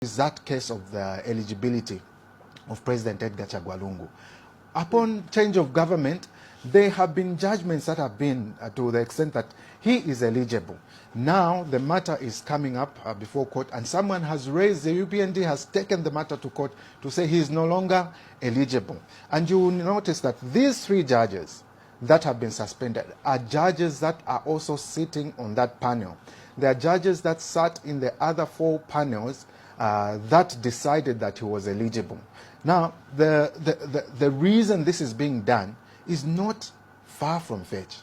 is that case of the eligibility of President Edgar Chagwa Lungu. Upon change of government, there have been judgments that have been to the extent that he is eligible. Now the matter is coming up before court, and someone has raised, the UPND has taken the matter to court to say he is no longer eligible. And you will notice that these 3 judges that have been suspended are judges that are also sitting on that panel. They are judges that sat in the other 4 panels that decided that he was eligible. Now, the reason this is being done is not far from fetch.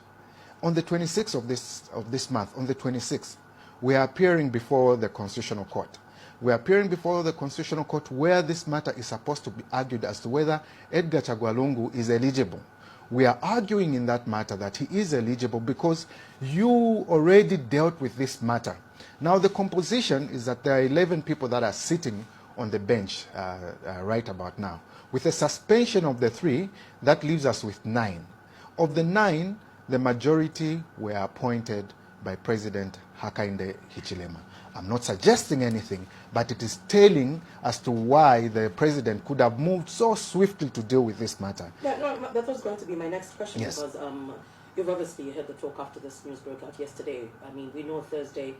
On the 26th of this month, on the 26th, we are appearing before the Constitutional Court. We are appearing before the Constitutional Court where this matter is supposed to be argued as to whether Edgar Chagwa Lungu is eligible. We are arguing in that matter that he is eligible because you already dealt with this matter. Now the composition is that there are 11 people that are sitting on the bench right about now. With a suspension of the 3, that leaves us with 9. Of the 9, the majority were appointed by President Hakainde Hichilema. I'm not suggesting anything, but it is telling as to why the president could have moved so swiftly to deal with this matter. Yeah, no, that was going to be my next question. Yes. Because you've obviously heard the talk after this news broke out yesterday. I mean, we know Thursday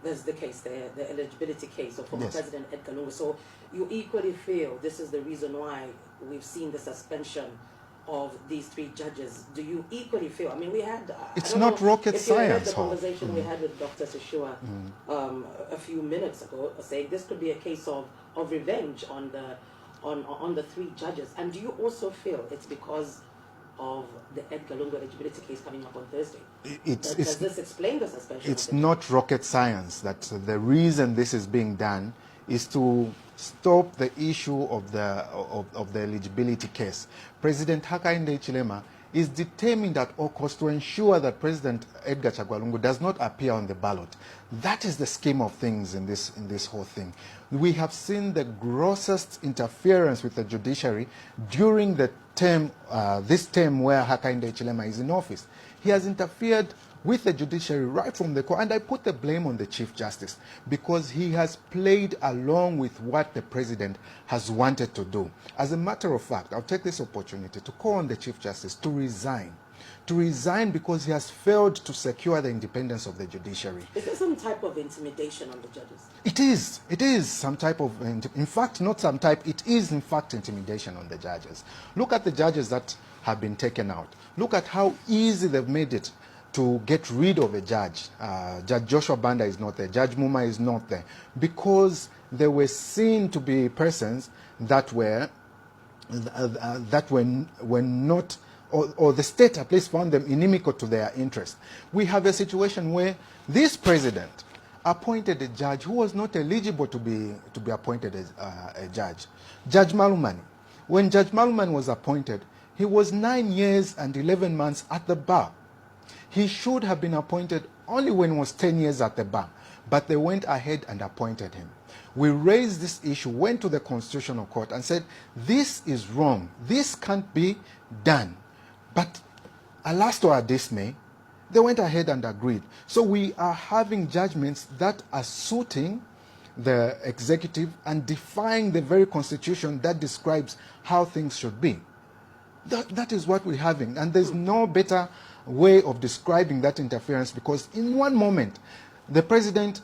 there's the case there, the eligibility case of former President Edgar Lungu. So you equally feel this is the reason why we've seen the suspension of these 3 judges. Do you equally feel? I mean, we had. It's not rocket science. You heard the conversation we had with Dr. Seshua a few minutes ago, saying this could be a case of revenge on the 3 judges. And do you also feel it's because of the Edgar Lungu eligibility case coming up on Thursday? Does this explain the suspension? It's not rocket science. That the reason this is being done is to stop the issue of the eligibility case. President Hakainde Hichilema is determined at all costs to ensure that President Edgar Chagwa Lungu does not appear on the ballot. That is the scheme of things in this whole thing. We have seen the grossest interference with the judiciary during the term, this term where Hakainde Hichilema is in office. He has interfered with the judiciary right from the core, and I put the blame on the Chief Justice because he has played along with what the President has wanted to do. As a matter of fact, I'll take this opportunity to call on the Chief Justice to resign. To resign because he has failed to secure the independence of the judiciary. Is there some type of intimidation on the judges? It is. It is some type of, in fact, not some type, it is in fact intimidation on the judges. Look at the judges that have been taken out. Look at how easy they've made it to get rid of a judge. Judge Joshua Banda is not there. Judge Muma is not there. Because they were seen to be persons that were not, or the state at least found them inimical to their interest. We have a situation where this president appointed a judge who was not eligible to be appointed as a judge. Judge Malumani. When Judge Malumani was appointed, he was 9 years and 11 months at the bar. He should have been appointed only when he was 10 years at the bar, but they went ahead and appointed him. We raised this issue, went to the Constitutional Court and said, this is wrong. This can't be done. But alas to our dismay, they went ahead and agreed. So we are having judgments that are suiting the executive and defying the very constitution that describes how things should be. That is what we're having. And there's no better way of describing that interference because in one moment, the president